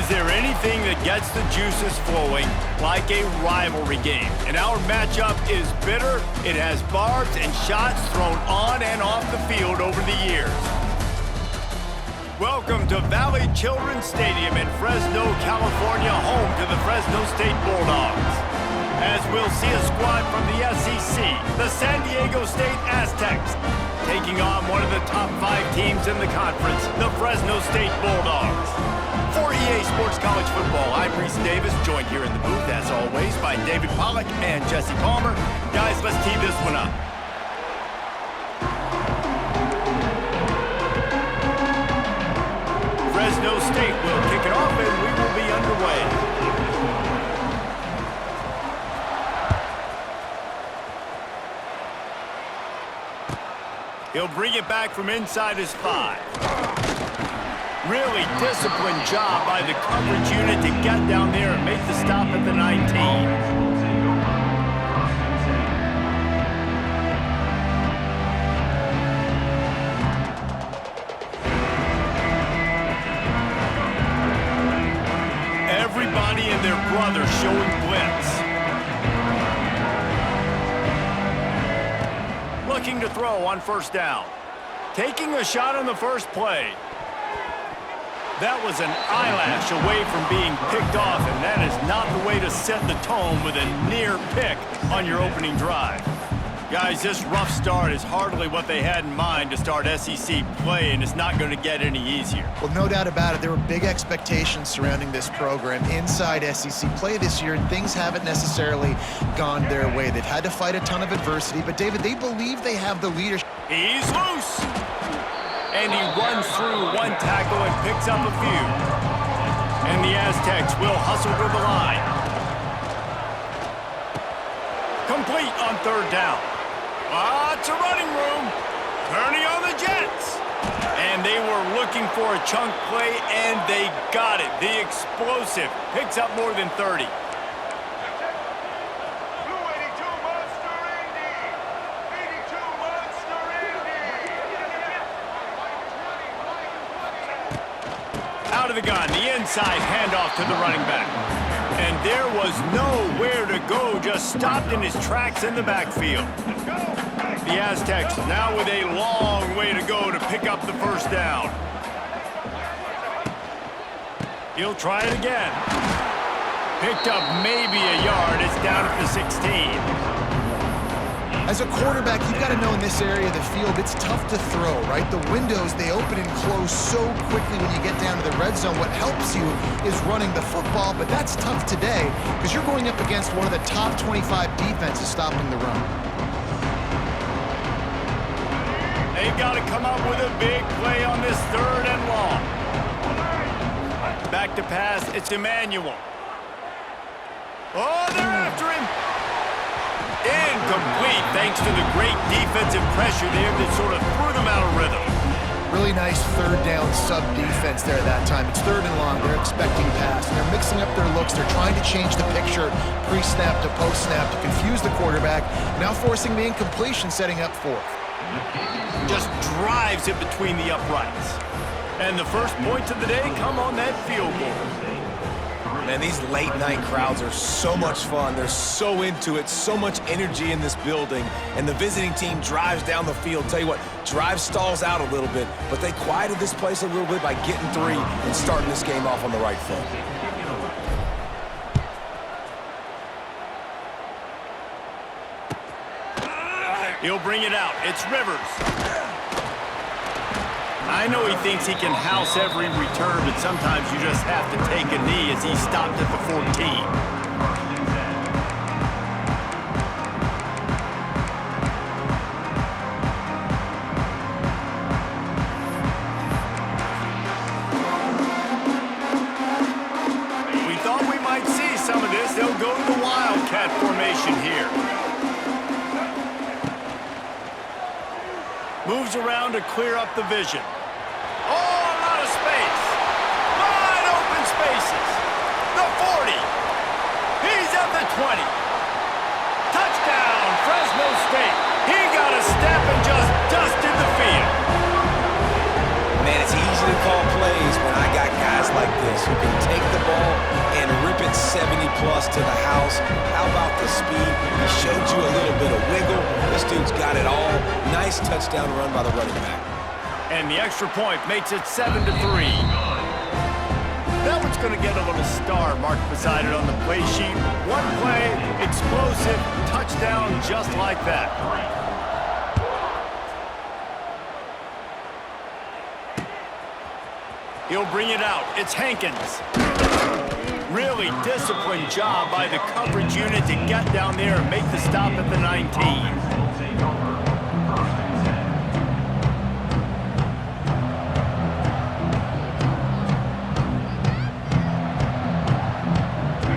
Is there anything that gets the juices flowing like a rivalry game? And our matchup is bitter. It has barbs and shots thrown on and off the field over the years. Welcome to Valley Children's Stadium in Fresno, California, home to the Fresno State Bulldogs. As we'll see a squad from the SEC, the San Diego State Aztecs, taking on one of the top 5 teams in the conference, the Fresno State Bulldogs. For EA Sports College Football, I'm Reese Davis, joined here in the booth, as always, by David Pollack and Jesse Palmer. Guys, let's tee this one up. Fresno State will kick it off, and we will be underway. He'll bring it back from inside his 5. Really disciplined job by the coverage unit to get down there and make the stop at the 19. Everybody and their brother showing blitz. Looking to throw on first down. Taking a shot on the first play. That was an eyelash away from being picked off, and that is not the way to set the tone with a near pick on your opening drive. Guys, this rough start is hardly what they had in mind to start SEC play, and it's not going to get any easier. Well, no doubt about it. There were big expectations surrounding this program inside SEC play this year, and things haven't necessarily gone their way. They've had to fight a ton of adversity, but, David, they believe they have the leadership. He's loose! And he runs through one tackle and picks up a few. And the Aztecs will hustle to the line. Complete on third down. Lots of running room. Turning on the Jets. And they were looking for a chunk play, and they got it. The explosive picks up more than 30. Out of the gun, the inside handoff to the running back. And there was nowhere to go, just stopped in his tracks in the backfield. The Aztecs now with a long way to go to pick up the first down. He'll try it again. Picked up maybe a yard. It's down at the 16. As a quarterback, you've got to know in this area of the field, it's tough to throw, right? The windows, they open and close so quickly when you get down to the red zone. What helps you is running the football, but that's tough today because you're going up against one of the top 25 defenses stopping the run. They've got to come up with a big play on this third and long. Back to pass, it's Emmanuel. Oh, they're after him. Incomplete, thanks to the great defensive pressure there that sort of threw them out of rhythm. Really nice third down sub-defense there that time. It's third and long. They're expecting pass, and they're mixing up their looks. They're trying to change the picture pre-snap to post-snap to confuse the quarterback, now forcing the incompletion, setting up fourth. Just drives it between the uprights. And the first points of the day come on that field goal. Man, these late-night crowds are so much fun. They're so into it, so much energy in this building. And the visiting team drives down the field. Tell you what, drive stalls out a little bit, but they quieted this place a little bit by getting 3 and starting this game off on the right foot. He'll bring it out. It's Rivers. I know he thinks he can house every return, but sometimes you just have to take a knee as he stopped at the 14. We thought we might see some of this. They'll go to the Wildcat formation here. Moves around to clear up the vision. Oh, a lot of space. Wide open spaces. The 40. He's at the 20. Touchdown, Fresno State. He got a step and just dusted the field. Man, it's easy to call plays when I got guys like this who can take the 170+ to the house. How about the speed? He showed you a little bit of wiggle. This dude's got it all. Nice touchdown run by the running back. And the extra point makes it 7-3. That one's going to get a little star marked beside it on the play sheet. One play, explosive, touchdown just like that. He'll bring it out. It's Hankins. Really disciplined job by the coverage unit to get down there and make the stop at the 19.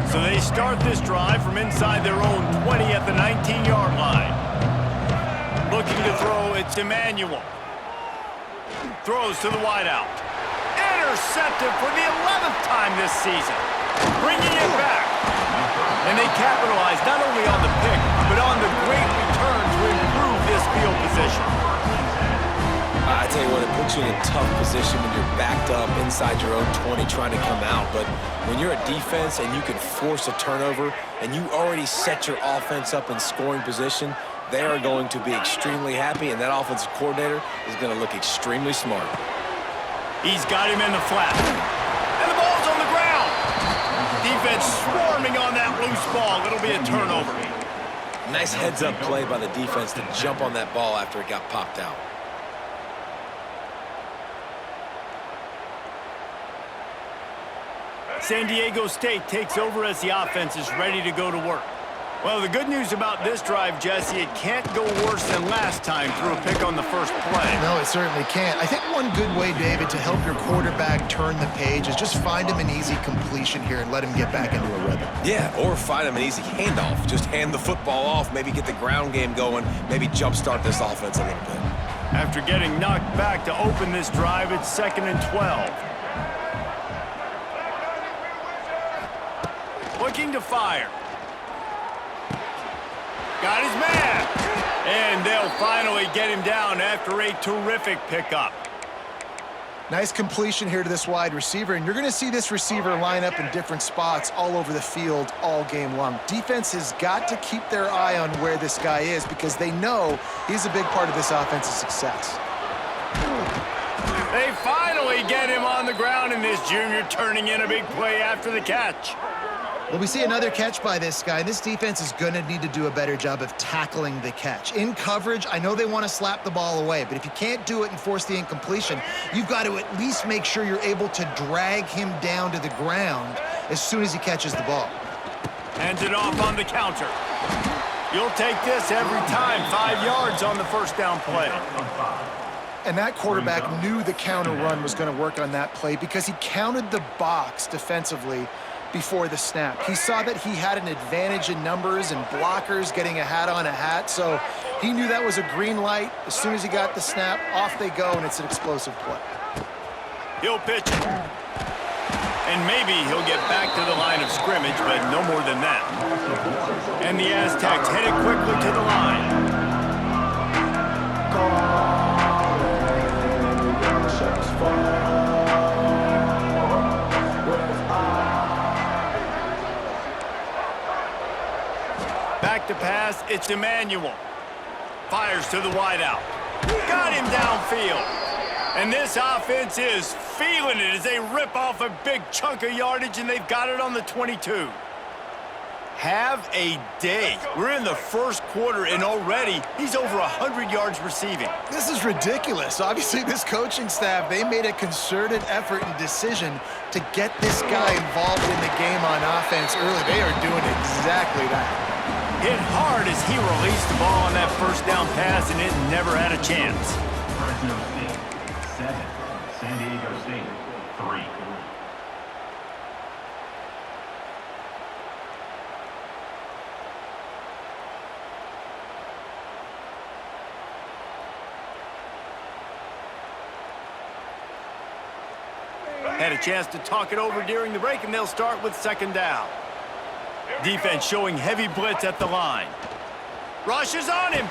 So they start this drive from inside their own 20 at the 19-yard line. Looking to throw, it's Emmanuel. Throws to the wideout. Intercepted for the 11th time this season. Bringing it back. And they capitalize not only on the pick, but on the great return to improve this field position. I tell you what, it puts you in a tough position when you're backed up inside your own 20 trying to come out. But when you're a defense and you can force a turnover and you already set your offense up in scoring position, they are going to be extremely happy, and that offensive coordinator is going to look extremely smart. He's got him in the flat. And the ball's on the ground. Defense swarming on that loose ball. It'll be a turnover. Nice heads-up play by the defense to jump on that ball after it got popped out. San Diego State takes over as the offense is ready to go to work. Well, the good news about this drive, Jesse, it can't go worse than last time through a pick on the first play. No, it certainly can't. I think one good way, David, to help your quarterback turn the page is just find him an easy completion here and let him get back into a rhythm. Yeah, or find him an easy handoff. Just hand the football off, maybe get the ground game going, maybe jumpstart this offense a little bit. After getting knocked back to open this drive, it's 2nd and 12. Looking to fire. Got his man. And they'll finally get him down after a terrific pickup. Nice completion here to this wide receiver, and you're going to see this receiver line up in different spots all over the field all game long. Defense has got to keep their eye on where this guy is because they know he's a big part of this offense's success. They finally get him on the ground, and this junior turning in a big play after the catch. Well, we see another catch by this guy. This defense is going to need to do a better job of tackling the catch. In coverage, I know they want to slap the ball away, but if you can't do it and force the incompletion, you've got to at least make sure you're able to drag him down to the ground as soon as he catches the ball. Hands it off on the counter. You'll take this every time. 5 yards on the first down play. And that quarterback knew the counter run was going to work on that play because he counted the box defensively before the snap. He saw that he had an advantage in numbers and blockers getting a hat on a hat, so he knew that was a green light. As soon as he got the snap, off they go, and it's an explosive play. He'll pitch it. And maybe he'll get back to the line of scrimmage, but no more than that. And the Aztecs headed quickly to the line. Back to pass, it's Emmanuel. Fires to the wideout. Got him downfield. And this offense is feeling it as they rip off a big chunk of yardage, and they've got it on the 22. Have a day. We're in the first quarter, and already he's over 100 yards receiving. This is ridiculous. Obviously, this coaching staff, they made a concerted effort and decision to get this guy involved in the game on offense early. They are doing exactly that. Hit hard as he released the ball on that first down pass, and it never had a chance. Fresno State 7, San Diego State 3. Had a chance to talk it over during the break, and they'll start with 2nd down. Defense showing heavy blitz at the line. Rushes on him.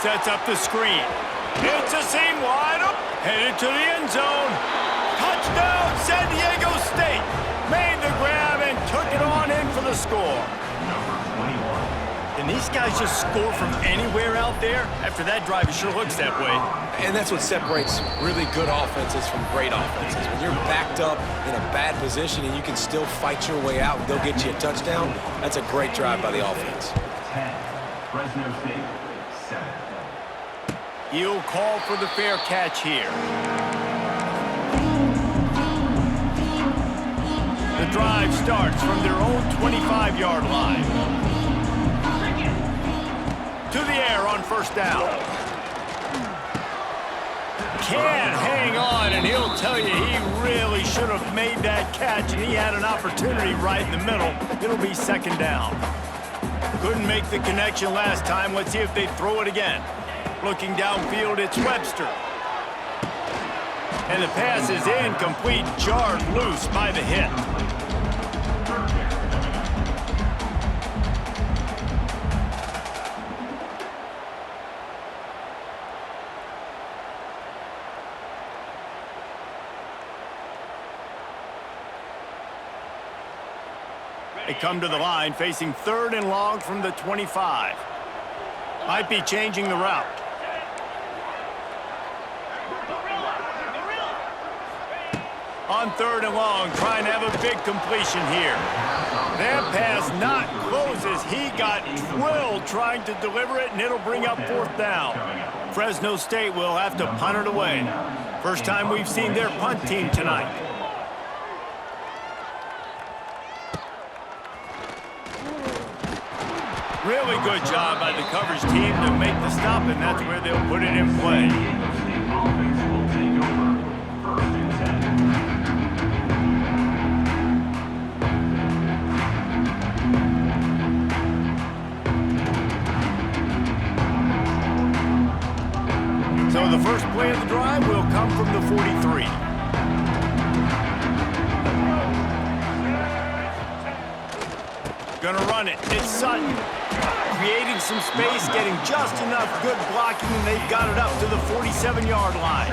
Sets up the screen. Hits a seam wide up. Headed to the end zone. Touchdown, San Diego State. Made the grab and took it on these guys just score from anywhere out there? After that drive, it sure looks that way. And that's what separates really good offenses from great offenses. When you're backed up in a bad position and you can still fight your way out and go get you a touchdown, that's a great drive by the offense. 10. Fresno State, 7. He'll call for the fair catch here. The drive starts from their own 25-yard line. To the air on first down. Can't hang on, and he'll tell you he really should have made that catch, and he had an opportunity right in the middle. It'll be second down. Couldn't make the connection last time. Let's see if they throw it again. Looking downfield, it's Webster. And the pass is incomplete, jarred loose by the hit. They come to the line facing 3rd and long from the 25. Might be changing the route. On 3rd and long, trying to have a big completion here. That pass not close as he got drilled trying to deliver it, and it'll bring up 4th down. Fresno State will have to punt it away. First time we've seen their punt team tonight. Really good job by the coverage team to make the stop, and that's where they'll put it in play. Offense will take over 1st and 10. So the first play of the drive will come from the 43. Gonna run it. It's Sutton. Creating some space, getting just enough good blocking, and they've got it up to the 47-yard line.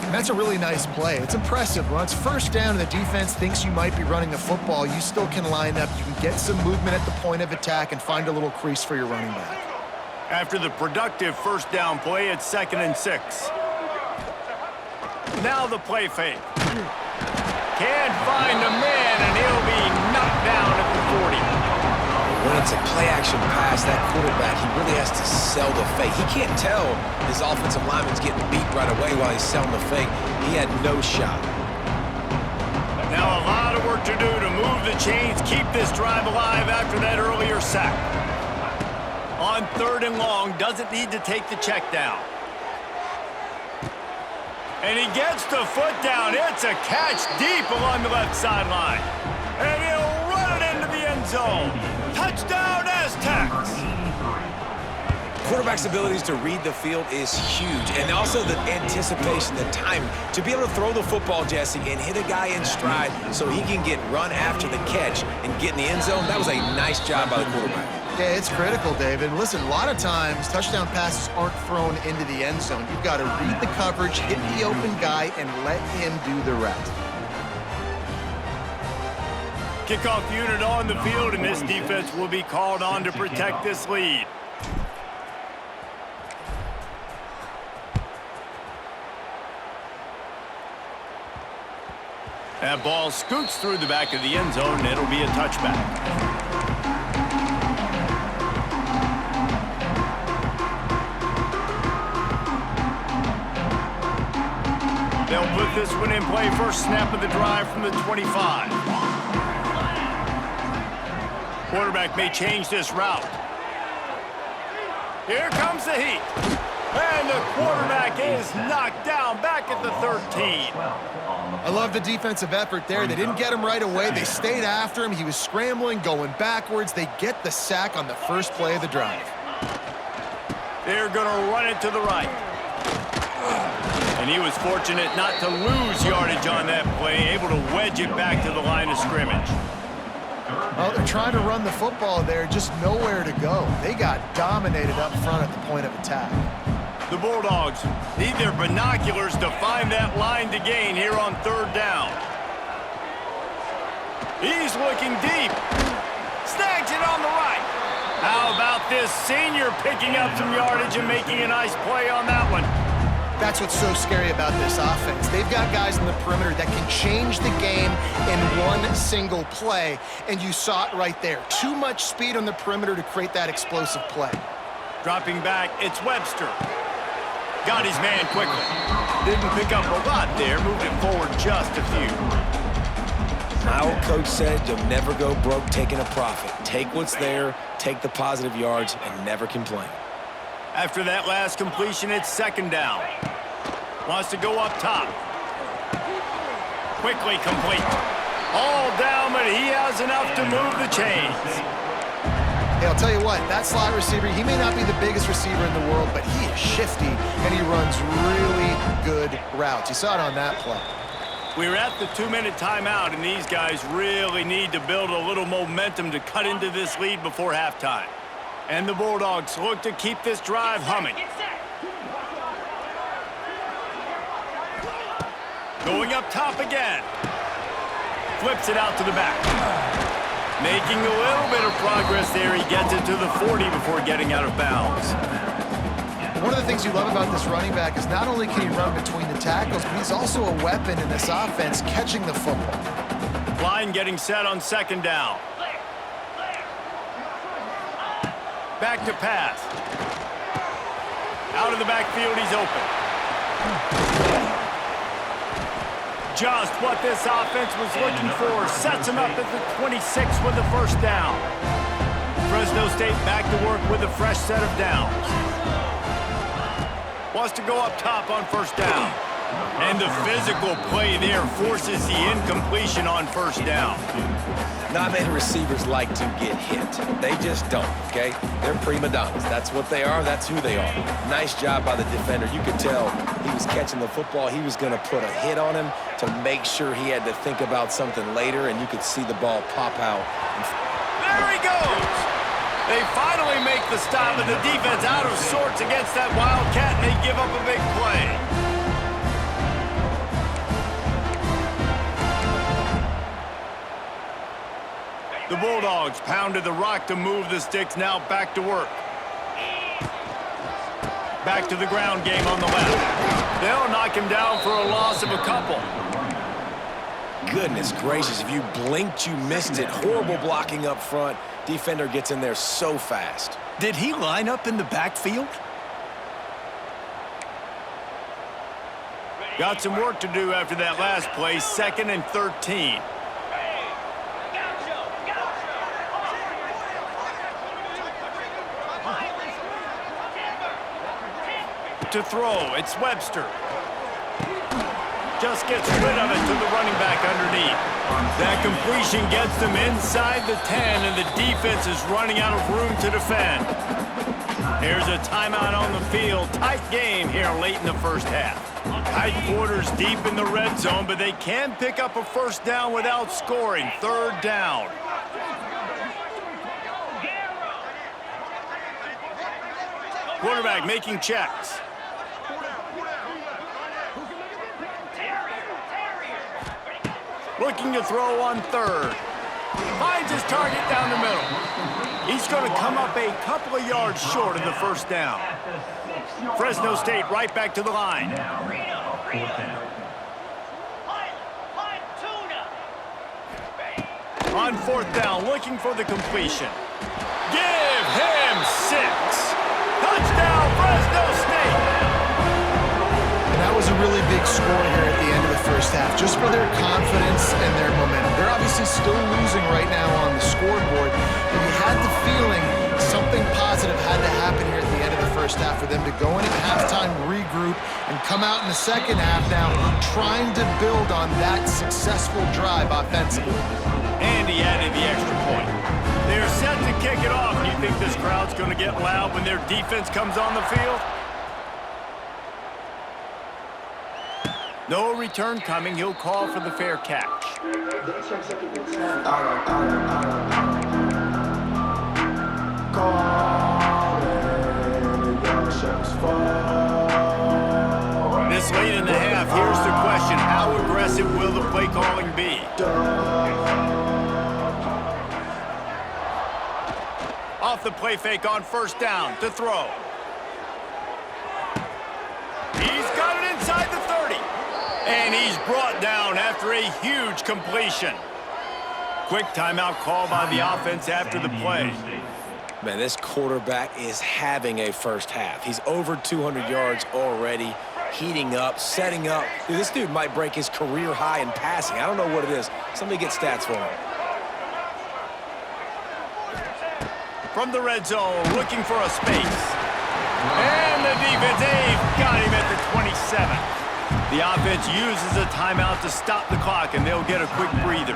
And that's a really nice play. It's impressive. When it's first down and the defense thinks you might be running the football, you still can line up. You can get some movement at the point of attack and find a little crease for your running back. After the productive first down play, it's 2nd and 6. Now the play fake. Can't find a man, and he'll be knocked down at the 40. When it's a play-action pass, that quarterback, he really has to sell the fake. He can't tell his offensive lineman's getting beat right away while he's selling the fake. He had no shot. Now a lot of work to do to move the chains, keep this drive alive after that earlier sack. On 3rd and long, doesn't need to take the check down. And he gets the foot down. It's a catch deep along the left sideline. And he'll run it into the end zone. Touchdown, Aztecs! Quarterback's abilities to read the field is huge, and also the anticipation, the timing. To be able to throw the football, Jesse, and hit a guy in stride so he can get run after the catch and get in the end zone, that was a nice job by the quarterback. Yeah, it's critical, David. Listen, a lot of times touchdown passes aren't thrown into the end zone. You've got to read the coverage, hit the open guy, and let him do the rest. Kickoff unit on the field, and this defense will be called on to protect this lead. That ball scoots through the back of the end zone, and it'll be a touchback. They'll put this one in play. First snap of the drive from the 25. Quarterback may change this route. Here comes the heat. And the quarterback is knocked down back at the 13. I love the defensive effort there. They didn't get him right away. They stayed after him. He was scrambling, going backwards. They get the sack on the first play of the drive. They're going to run it to the right. And he was fortunate not to lose yardage on that play, able to wedge it back to the line of scrimmage. Well, they're trying to run the football there, just nowhere to go. They got dominated up front at the point of attack. The Bulldogs need their binoculars to find that line to gain here on 3rd down. He's looking deep. Snags it on the right. How about this senior picking up some yardage and making a nice play on that one? That's what's so scary about this offense. They've got guys in the perimeter that can change the game in one single play, and you saw it right there. Too much speed on the perimeter to create that explosive play. Dropping back, it's Webster. Got his man quickly. Didn't pick up a lot there, moved it forward just a few. My old coach said you'll never go broke taking a profit. Take what's there, take the positive yards, and never complain. After that last completion, it's second down. Wants to go up top. Quickly complete. All down, but he has enough to move the chains. Hey, I'll tell you what, that slot receiver, he may not be the biggest receiver in the world, but he is shifty, and he runs really good routes. You saw it on that play. We're at the 2-minute timeout, and these guys really need to build a little momentum to cut into this lead before halftime. And the Bulldogs look to keep this drive humming. Going up top again. Flips it out to the back. Making a little bit of progress there. He gets it to the 40 before getting out of bounds. One of the things you love about this running back is not only can he run between the tackles, but he's also a weapon in this offense catching the football. Line getting set on second down. Back to pass. Out of the backfield, he's open. Just what this offense was looking for. Sets him up at the 26 with the first down. Fresno State back to work with a fresh set of downs. Wants to go up top on first down. And the physical play there forces the incompletion on first down. Not many receivers like to get hit. They just don't, okay? They're prima donnas. That's what they are. That's who they are. Nice job by the defender. You could tell he was catching the football. He was going to put a hit on him to make sure he had to think about something later, and you could see the ball pop out. There he goes! They finally make the stop, and the defense out of sorts against that Wildcat, and they give up a big play. The Bulldogs pounded the rock to move the sticks, now back to work. Back to the ground game on the left. They'll knock him down for a loss of a couple. Goodness gracious, if you blinked, you missed it. Horrible blocking up front. Defender gets in there so fast. Did he line up in the backfield? Got some work to do after that last play, 2nd and 13. To throw, it's Webster. Just gets rid of it to the running back underneath. That completion gets them inside the 10, and the defense is running out of room to defend. Here's a timeout on the field. Tight game here late in the first half. Tight quarters deep in the red zone, but they can pick up a first down without scoring. 3rd down. Quarterback making checks. Looking to throw on 3rd. Finds his target down the middle. He's going to come up a couple of yards short of the first down. Fresno State right back to the line. On 4th down, looking for the completion. Give him 6. Touchdown, Fresno State. And that was a really big score here at the end of the first half, just for their confidence and their momentum. They're obviously still losing right now on the scoreboard, but you had the feeling something positive had to happen here at the end of the first half for them to go in at halftime, regroup, and come out in the second half now trying to build on that successful drive offensively. And he added the extra point. They're set to kick it off. Do you think this crowd's going to get loud when their defense comes on the field? No return coming. He'll call for the fair catch. This late in the half, here's the question. How aggressive will the play calling be? off the play fake on first down to throw. He's got it inside the 30. And he's brought down after a huge completion. Quick timeout call by the offense after the play. Man, this quarterback is having a first half. He's over 200 yards already, heating up, setting up. Dude, this dude might break his career high in passing. I don't know what it is. Somebody get stats for him. From the red zone, looking for a space. And the defense, they've got him at the 27. The offense uses a timeout to stop the clock, and they'll get a quick breather.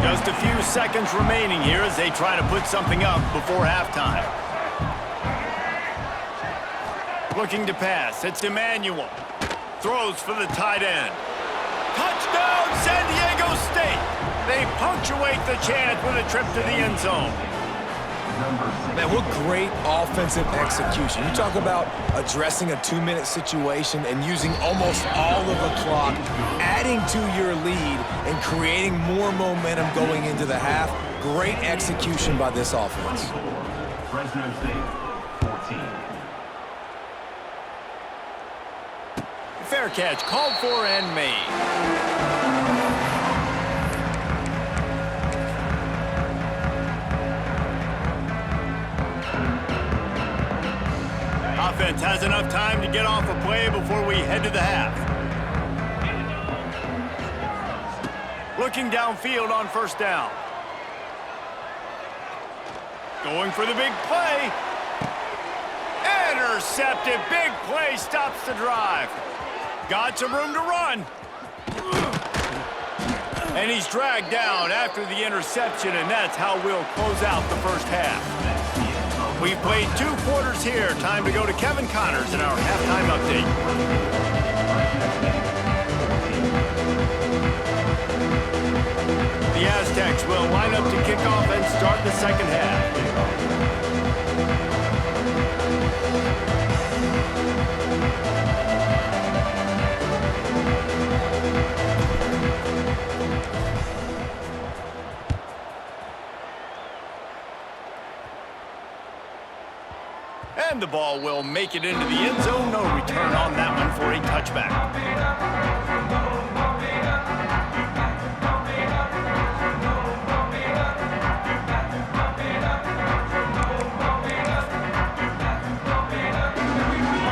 Just a few seconds remaining here as they try to put something up before halftime. Looking to pass, it's Emmanuel. Throws for the tight end. Touchdown, San Diego State! They punctuate the chance with a trip to the end zone. Man, what great offensive execution. You talk about addressing a 2-minute situation and using almost all of the clock, adding to your lead and creating more momentum going into the half. Great execution by this offense. Fresno State, 14. Fair catch, called for and made. Offense has enough time to get off a play before we head to the half. Looking downfield on first down. Going for the big play. Intercepted. Big play stops the drive. Got some room to run. And he's dragged down after the interception, and that's how we'll close out the first half. We've played 2 quarters here. Time to go to Kevin Connors in our halftime update. The Aztecs will line up to kick off and start the second half. And the ball will make it into the end zone. No return on that one for a touchback.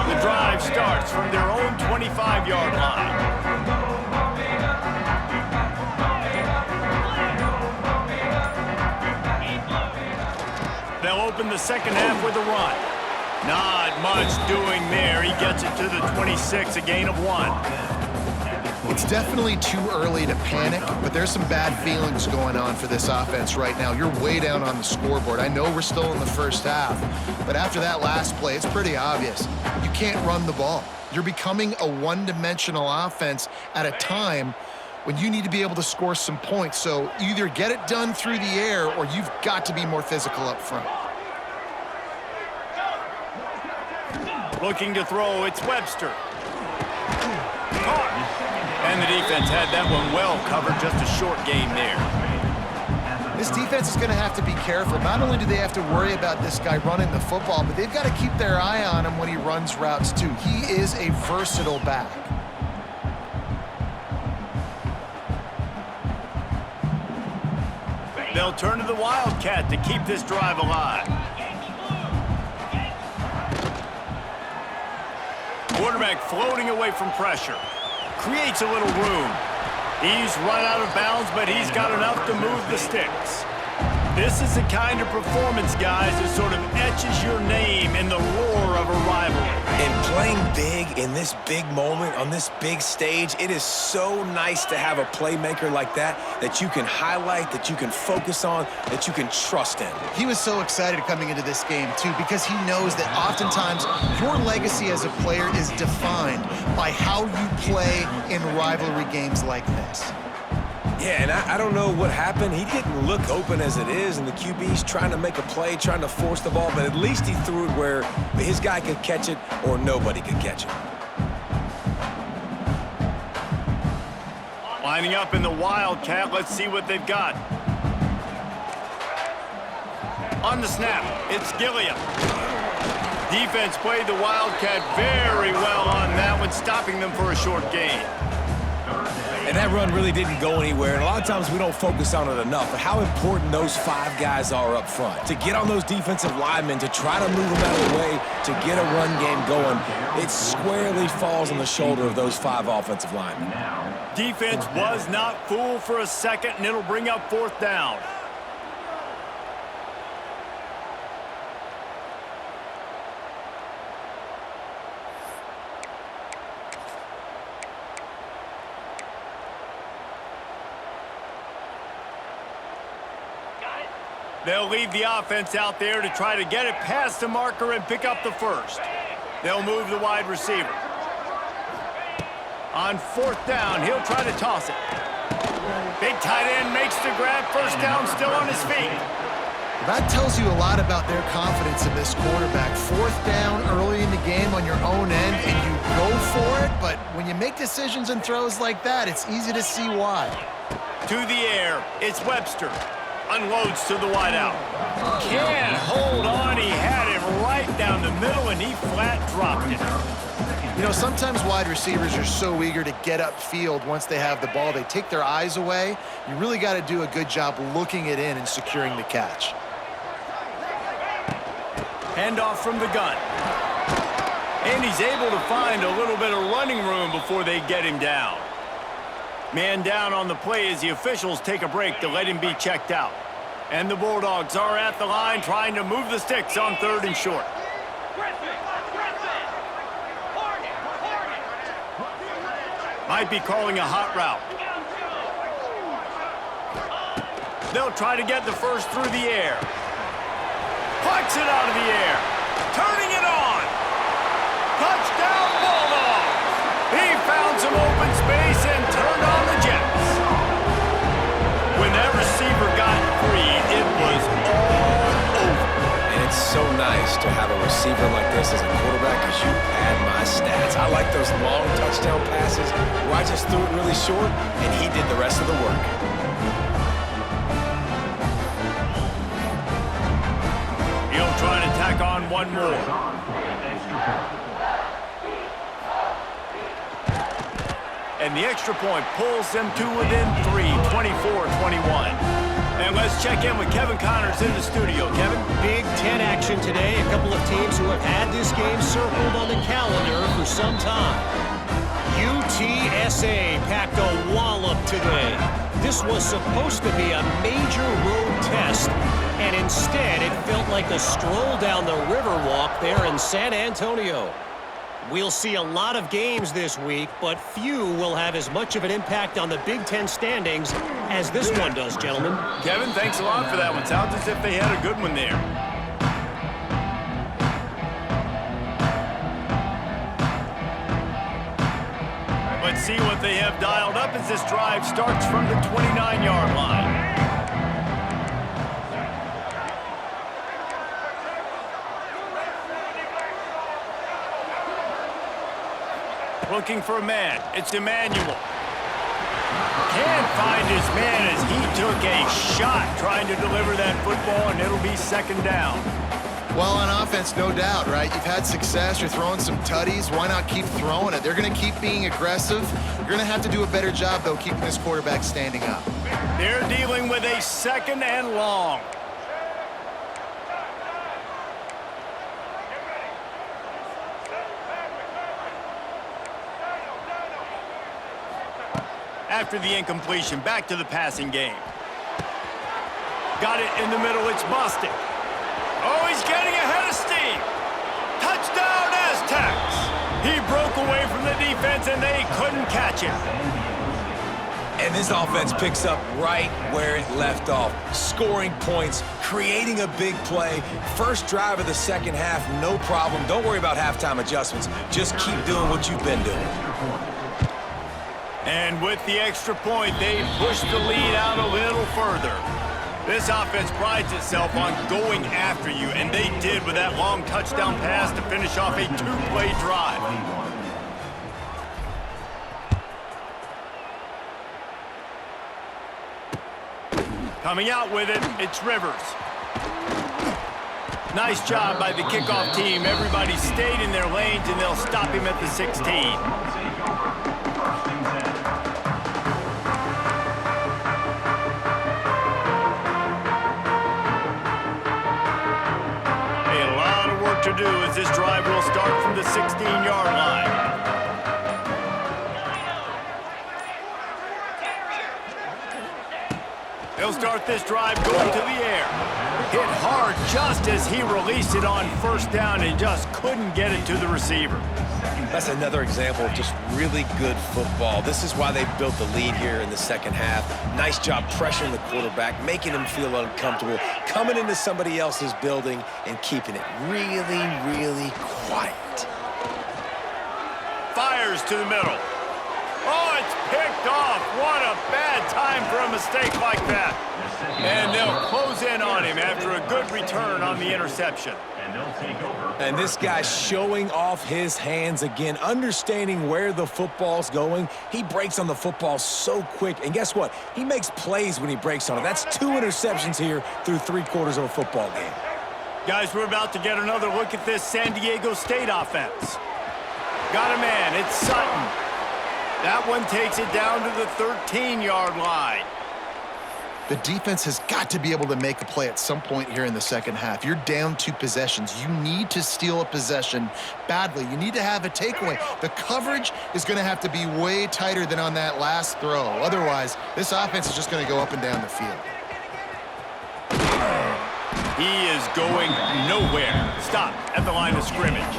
The drive starts from their own 25-yard line. They'll open the second half with a run. Not much doing there. He gets it to the 26, a gain of 1. It's definitely too early to panic, but there's some bad feelings going on for this offense right now. You're way down on the scoreboard. I know we're still in the first half, but after that last play, it's pretty obvious. You can't run the ball. You're becoming a one-dimensional offense at a time when you need to be able to score some points. So either get it done through the air or you've got to be more physical up front. Looking to throw, it's Webster. Caught. And the defense had that one well covered, just a short gain there. This defense is going to have to be careful. Not only do they have to worry about this guy running the football, but they've got to keep their eye on him when he runs routes too. He is a versatile back. They'll turn to the Wildcat to keep this drive alive. Quarterback floating away from pressure. Creates a little room. He's run out of bounds, but he's got enough to move the sticks. This is the kind of performance, guys, that sort of etches your name in the roar of a rivalry. And playing big in this big moment, on this big stage, it is so nice to have a playmaker like that you can highlight, that you can focus on, that you can trust in. He was so excited coming into this game, too, because he knows that oftentimes your legacy as a player is defined by how you play in rivalry games like this. Yeah, and I don't know what happened. He didn't look open as it is, and the QB's trying to make a play, trying to force the ball, but at least he threw it where his guy could catch it or nobody could catch it. Lining up in the Wildcat, let's see what they've got. On the snap, it's Gilliam. Defense played the Wildcat very well on that one, stopping them for a short gain. And that run really didn't go anywhere, and a lot of times we don't focus on it enough, but how important those 5 guys are up front. To get on those defensive linemen, to try to move them out of the way, to get a run game going, it squarely falls on the shoulder of those 5 offensive linemen. Defense was not fooled for a second, and it'll bring up 4th down. They'll leave the offense out there to try to get it past the marker and pick up the first. They'll move the wide receiver. On 4th down, he'll try to toss it. Big tight end makes the grab. First down, still on his feet. That tells you a lot about their confidence in this quarterback. 4th down early in the game on your own end, and you go for it, but when you make decisions and throws like that, it's easy to see why. To the air, it's Webster. Unloads to the wideout. Can't hold on. He had it right down the middle, and he flat dropped it. You know, sometimes wide receivers are so eager to get upfield once they have the ball, they take their eyes away. You really got to do a good job looking it in and securing the catch. Handoff from the gun. And he's able to find a little bit of running room before they get him down. Man down on the play as the officials take a break to let him be checked out. And the Bulldogs are at the line trying to move the sticks on 3rd and short. Might be calling a hot route. They'll try to get the first through the air. Plucks it out of the air. Turning it on. Touchdown Bulldogs. He found some open space and turned on the Jets. When that receiver got free, it was all over. And it's so nice to have a receiver like this as a quarterback because you pad my stats. I like those long touchdown passes where I just threw it really short and he did the rest of the work. He'll try to tack on one more. And the extra point pulls them to within 3, 24-21. And let's check in with Kevin Connors in the studio. Kevin? Big Ten action today. A couple of teams who have had this game circled on the calendar for some time. UTSA packed a wallop today. This was supposed to be a major road test, and instead it felt like a stroll down the Riverwalk there in San Antonio. We'll see a lot of games this week, but few will have as much of an impact on the Big Ten standings as this one does, gentlemen. Kevin, thanks a lot for that one. Sounds as if they had a good one there. Let's see what they have dialed up as this drive starts from the 29-yard line. Looking for a man. It's Emmanuel. Can't find his man as he took a shot trying to deliver that football, and it'll be 2nd down. Well, on offense, no doubt, right? You've had success. You're throwing some tutties. Why not keep throwing it? They're going to keep being aggressive. You're going to have to do a better job, though, keeping this quarterback standing up. They're dealing with a 2nd and long. After the incompletion, back to the passing game. Got it in the middle, it's Bostic. Oh, he's getting ahead of steam. Touchdown, Aztecs. He broke away from the defense, and they couldn't catch him. And this offense picks up right where it left off. Scoring points, creating a big play. First drive of the 2nd half, no problem. Don't worry about halftime adjustments. Just keep doing what you've been doing. And with the extra point, they push the lead out a little further. This offense prides itself on going after you, and they did with that long touchdown pass to finish off a 2-play drive. Coming out with it, it's Rivers. Nice job by the kickoff team. Everybody stayed in their lanes, and they'll stop him at the 16. A lot of work to do as this drive will start from the 16-yard line. He'll start this drive going to the air. Hit hard just as he released it on first down and just couldn't get it to the receiver. That's another example of just really good football. This is why they built the lead here in the second half. Nice job pressuring the quarterback, making him feel uncomfortable, coming into somebody else's building and keeping it really, really quiet. Fires to the middle. Oh, it's picked off. What a bad time for a mistake like that. And they'll close in on him after a good return on the interception. And they'll take over. And this guy's showing off his hands again, understanding where the football's going. He breaks on the football so quick. And guess what? He makes plays when he breaks on it. That's 2 interceptions here through 3/4 of a football game. Guys, we're about to get another look at this San Diego State offense. Got a man. It's Sutton. That one takes it down to the 13-yard line. The defense has got to be able to make a play at some point here in the second half. You're down 2 possessions. You need to steal a possession badly. You need to have a takeaway. The coverage is going to have to be way tighter than on that last throw. Otherwise, this offense is just going to go up and down the field. He is going nowhere. Stop at the line of scrimmage.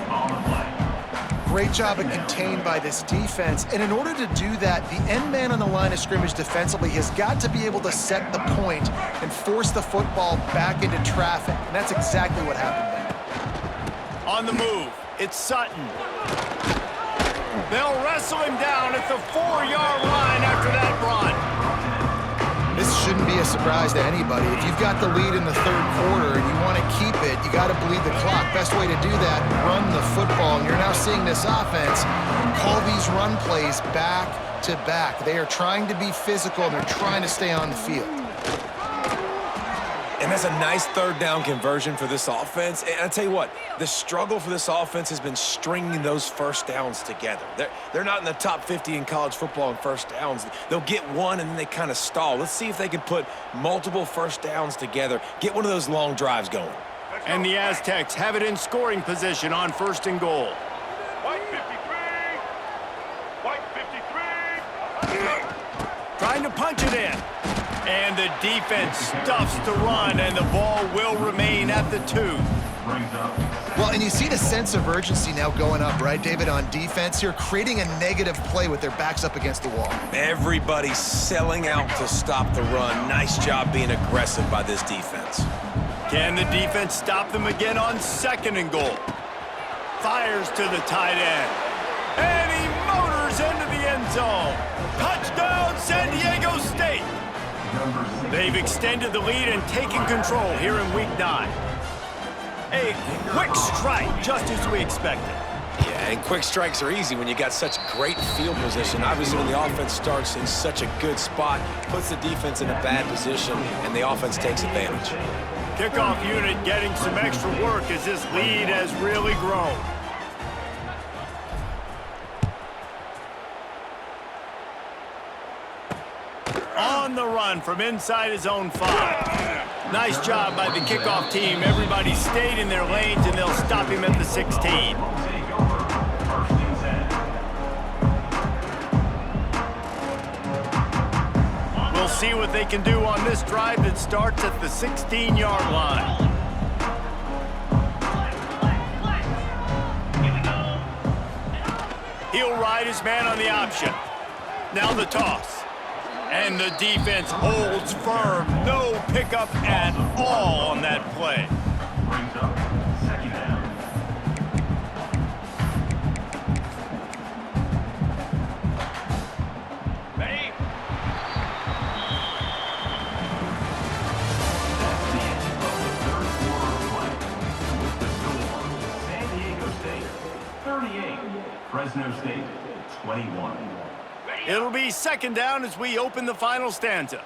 Great job of contained by this defense. And in order to do that, the end man on the line of scrimmage defensively has got to be able to set the point and force the football back into traffic. And that's exactly what happened there. On the move, it's Sutton. They'll wrestle him down at the 4-yard line after that run. This shouldn't be a surprise to anybody. If you've got the lead in the 3rd quarter and you want to keep it, you got to bleed the clock. Best way to do that, run the football. And you're now seeing this offense call these run plays back to back. They are trying to be physical, and they're trying to stay on the field. And that's a nice 3rd down conversion for this offense. And I tell you what, the struggle for this offense has been stringing those first downs together. They're not in the top 50 in college football in first downs. They'll get one and then they kind of stall. Let's see if they can put multiple first downs together, get one of those long drives going. And the Aztecs have it in scoring position on 1st and goal. White 53. White 53. Trying to punch it in. And the defense stuffs the run, and the ball will remain at the 2. Brings up. Well, and you see the sense of urgency now going up, right, David, on defense here, creating a negative play with their backs up against the wall. Everybody's selling out to stop the run. Nice job being aggressive by this defense. Can the defense stop them again on 2nd and goal? Fires to the tight end. And he motors into the end zone. Touchdown, San Diego State. They've extended the lead and taken control here in Week 9. A quick strike, just as we expected. Yeah, and quick strikes are easy when you got such great field position. Obviously, when the offense starts in such a good spot, puts the defense in a bad position, and the offense takes advantage. Kickoff unit getting some extra work as this lead has really grown. On the run from inside his own 5. Nice job by the kickoff team. Everybody stayed in their lanes, and they'll stop him at the 16. We'll see what they can do on this drive that starts at the 16-yard line. He'll ride his man on the option. Now the toss. And the defense holds firm. No pickup at all on that play. Brings up 2nd down. Ready? That's the end of the 3rd quarter of play. With the score, San Diego State 38, Fresno State 21. It'll be 2nd down as we open the final stanza.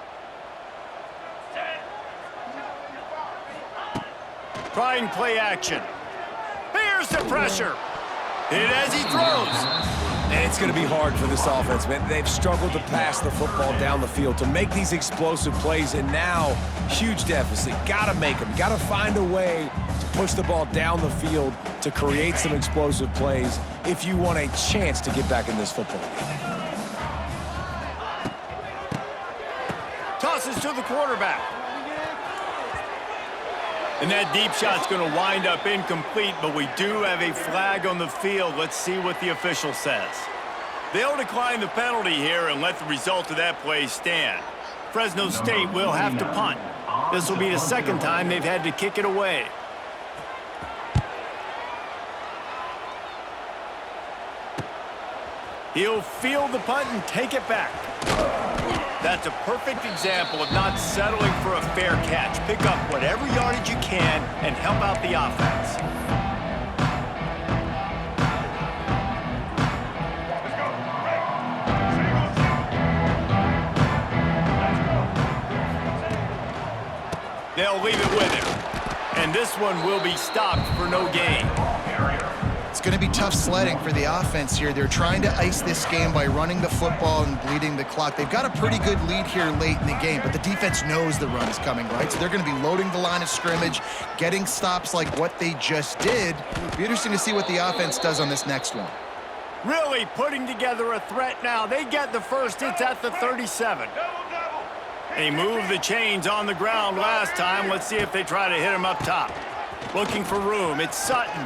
trying play action. Here's the pressure. Hit as he throws. And it's going to be hard for this offense, man. They've struggled to pass the football down the field, to make these explosive plays, and now, huge deficit. Got to make them. Got to find a way to push the ball down the field to create some explosive plays if you want a chance to get back in this football game. Tosses to the quarterback. And that deep shot's going to wind up incomplete, but we do have a flag on the field. Let's see what the official says. They'll decline the penalty here and let the result of that play stand. Fresno State will have to punt. This will be the second time they've had to kick it away. He'll field the punt and take it back. That's a perfect example of not settling for a fair catch. Pick up whatever yardage you can and help out the offense. They'll leave it with him. And this one will be stopped for no gain. It's going to be tough sledding for the offense here. They're trying to ice this game by running the football and bleeding the clock. They've got a pretty good lead here late in the game, but the defense knows the run is coming, right? So they're going to be loading the line of scrimmage, getting stops like what they just did. It'll be interesting to see what the offense does on this next one. Really putting together a threat now. They get the first. It's at the 37. They moved the chains on the ground last time. Let's see if they try to hit him up top. Looking for room. It's Sutton.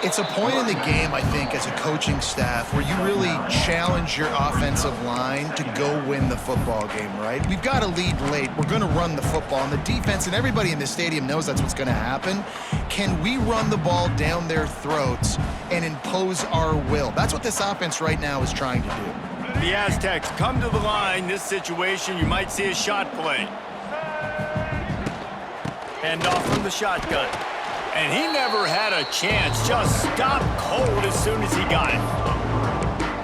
It's a point in the game, I think, as a coaching staff where you really challenge your offensive line to go win the football game, right? We've got a lead late. We're going to run the football. And the defense and everybody in the stadium knows that's what's going to happen. Can we run the ball down their throats and impose our will? That's what this offense right now is trying to do. The Aztecs come to the line. This situation, you might see a shot play. Hand off from the shotgun. And he never had a chance. Just stopped cold as soon as he got it.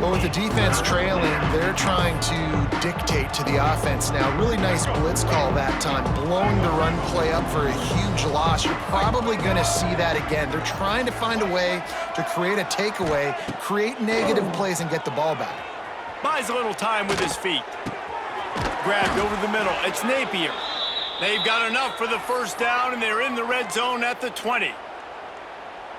Well, with the defense trailing, they're trying to dictate to the offense now. Really nice blitz call that time, blowing the run play up for a huge loss. You're probably going to see that again. They're trying to find a way to create a takeaway, create negative plays, and get the ball back. Buys a little time with his feet. Grabbed over the middle. It's Napier. They've got enough for the first down, and they're in the red zone at the 20.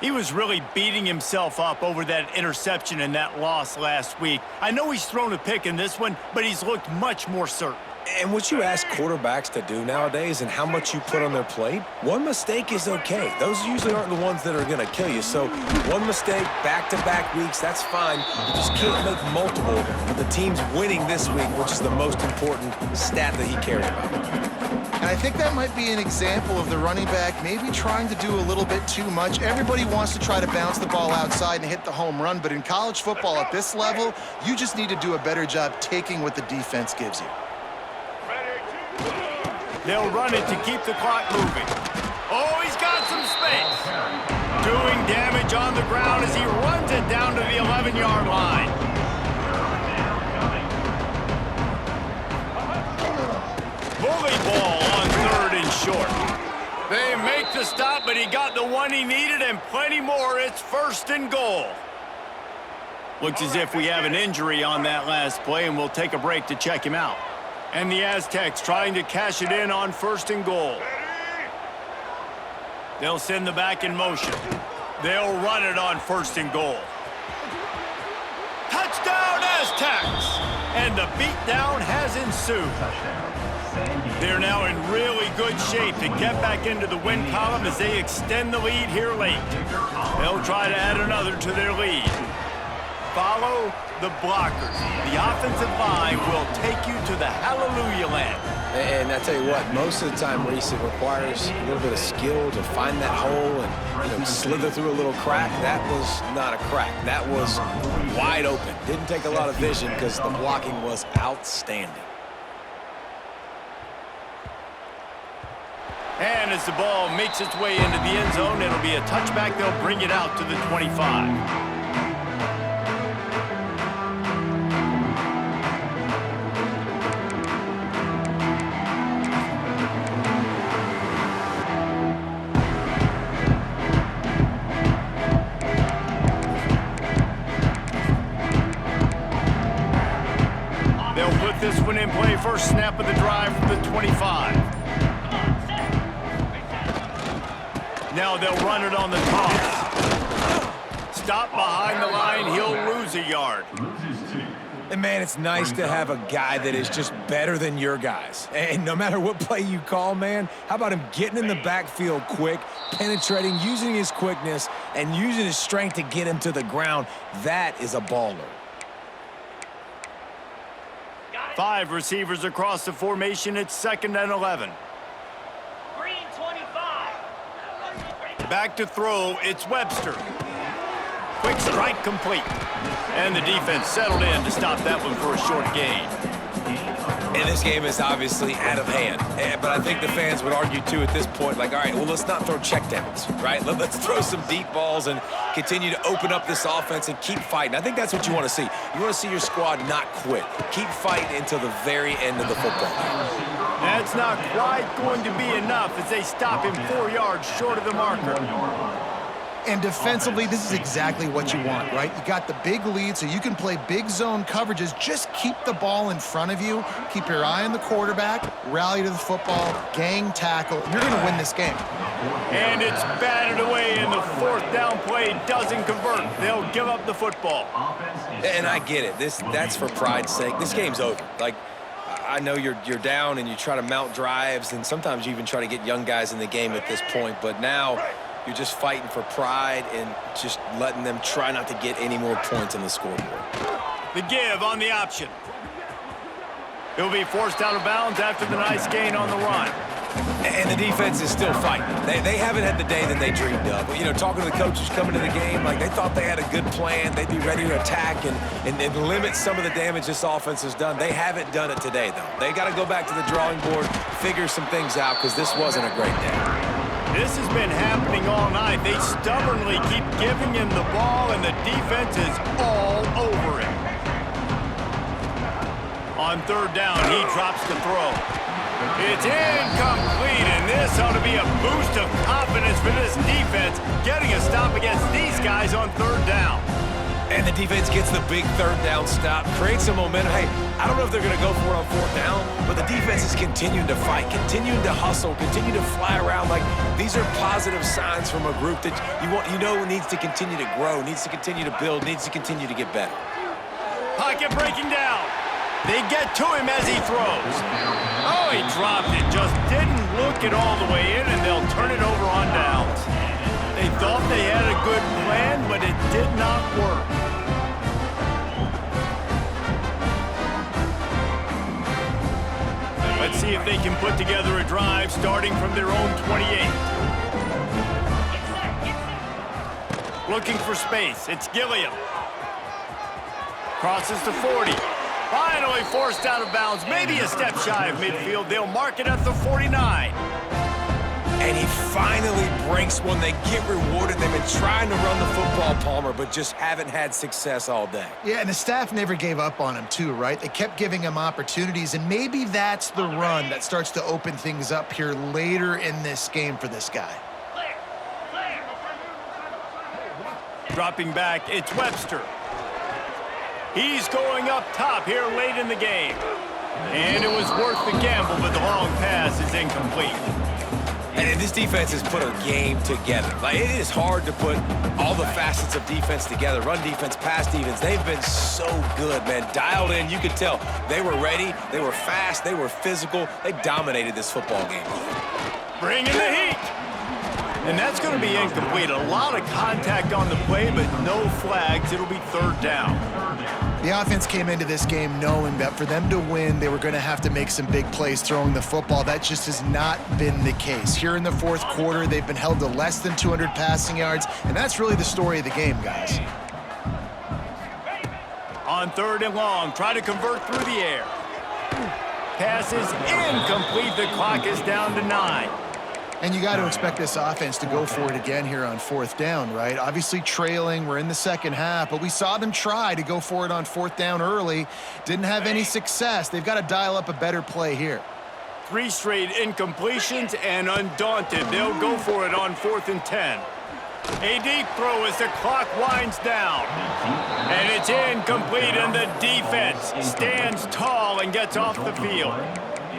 He was really beating himself up over that interception and that loss last week. I know he's thrown a pick in this one, but he's looked much more certain. And what you ask quarterbacks to do nowadays and how much you put on their plate, one mistake is okay. Those usually aren't the ones that are going to kill you. So one mistake, back-to-back weeks, that's fine. You just can't make multiple. But the team's winning this week, which is the most important stat that he cares about. And I think that might be an example of the running back maybe trying to do a little bit too much. Everybody wants to try to bounce the ball outside and hit the home run, but in college football at this level, you just need to do a better job taking what the defense gives you. They'll run it to keep the clock moving. Oh, he's got some space. Doing damage on the ground as he runs it down to the 11-yard line. Bully ball on 3rd and short. They make the stop, but he got the one he needed and plenty more. It's 1st and goal. Looks as if we have an injury on that last play, and we'll take a break to check him out. And the Aztecs trying to cash it in on 1st and goal. They'll send the back in motion. They'll run it on 1st and goal. Touchdown, Aztecs! And the beatdown has ensued. They're now in really good shape to get back into the win column as they extend the lead here late. They'll try to add another to their lead. Follow the blockers. The offensive line will take you to the hallelujah land. And I tell you what, most of the time, Reese, it requires a little bit of skill to find that hole and slither through a little crack. That was not a crack. That was wide open. Didn't take a lot of vision because the blocking was outstanding. And as the ball makes its way into the end zone, it'll be a touchback. They'll bring it out to the 25. with this one in play. First snap of the drive from the 25. Now they'll run it on the toss. Stop behind the line. He'll lose a yard. And, man, it's nice to have a guy that is just better than your guys. And no matter what play you call, man, how about him getting in the backfield quick, penetrating, using his quickness, and using his strength to get him to the ground? That is a baller. 5 receivers across the formation. It's 2nd and 11. Green 25. Back to throw. It's Webster. Quick strike complete. And the defense settled in to stop that one for a short gain. And this game is obviously out of hand. But I think the fans would argue, too, at this point, like, all right, well, let's not throw checkdowns, right? Let's throw some deep balls and continue to open up this offense and keep fighting. I think that's what you want to see. You want to see your squad not quit. Keep fighting until the very end of the football game. That's not quite going to be enough as they stop him 4 yards short of the marker. And defensively, this is exactly what you want, right? You got the big lead, so you can play big zone coverages. Just keep the ball in front of you. Keep your eye on the quarterback. Rally to the football. Gang tackle. You're going to win this game. And it's batted away, and the 4th down play doesn't convert. They'll give up the football. And I get it. That's for pride's sake. This game's over. Like, I know you're down and you try to mount drives, and sometimes you even try to get young guys in the game at this point. But now you're just fighting for pride and just letting them try not to get any more points on the scoreboard. The give on the option. He'll be forced out of bounds after the nice gain on the run. And the defense is still fighting. They haven't had the day that they dreamed of. You know, talking to the coaches coming to the game, like they thought they had a good plan. They'd be ready to attack and limit some of the damage this offense has done. They haven't done it today, though. They got to go back to the drawing board, figure some things out, because this wasn't a great day. This has been happening all night. They stubbornly keep giving him the ball, and the defense is all over him. On 3rd down, he drops the throw. It's incomplete, and this ought to be a boost of confidence for this defense, getting a stop against these guys on 3rd down. And the defense gets the big 3rd down stop, creates some momentum. Hey, I don't know if they're going to go for it on 4th down, but the defense is continuing to fight, continuing to hustle, continue to fly around. Like, these are positive signs from a group that you know needs to continue to grow, needs to continue to build, needs to continue to get better. Pocket breaking down. They get to him as he throws. Oh, he dropped it. Just didn't look it all the way in, and they'll turn it over on downs. They thought they had a good plan, but it did not work. Let's see if they can put together a drive starting from their own 28. Looking for space. It's Gilliam. Crosses to 40. Finally forced out of bounds. Maybe a step shy of midfield. They'll mark it at the 49. And he finally breaks one. They get rewarded. They've been trying to run the football, Palmer, but just haven't had success all day. Yeah, and the staff never gave up on him too, right? They kept giving him opportunities, and maybe that's the run that starts to open things up here later in this game for this guy. Dropping back, it's Webster. He's going up top here late in the game. And it was worth the gamble, but the long pass is incomplete. And this defense has put a game together. Like, it is hard to put all the facets of defense together. Run defense, pass defense. They've been so good, man. Dialed in. You could tell they were ready. They were fast. They were physical. They dominated this football game. Bringing the heat. And that's going to be incomplete. A lot of contact on the play, but no flags. It'll be 3rd down. The offense came into this game knowing that for them to win, they were going to have to make some big plays throwing the football. That just has not been the case. Here in the 4th quarter, they've been held to less than 200 passing yards, and that's really the story of the game, guys. On 3rd and long, try to convert through the air. Pass is incomplete. The clock is down to 9. And you got to expect this offense to go for it again here on 4th down, right? Obviously trailing, we're in the 2nd half, but we saw them try to go for it on 4th down early. Didn't have any success. They've got to dial up a better play here. 3 straight incompletions, and undaunted, they'll go for it on 4th and 10. A deep throw as the clock winds down. And it's incomplete, and the defense stands tall and gets off the field.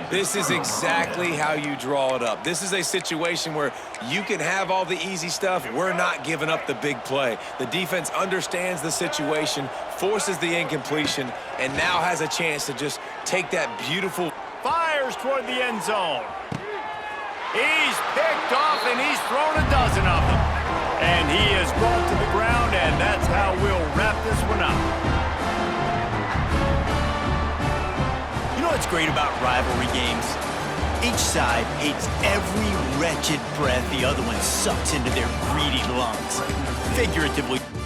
This is exactly how you draw it up. This is a situation where you can have all the easy stuff. We're not giving up the big play. The defense understands the situation, forces the incompletion, and now has a chance to just take that beautiful... Fires toward the end zone. He's picked off, and he's thrown a dozen of them. And he is brought to the ground, and that's how we'll wrap this one up. You know what's great about rivalry games? Each side hates every wretched breath the other one sucks into their greedy lungs. Figuratively.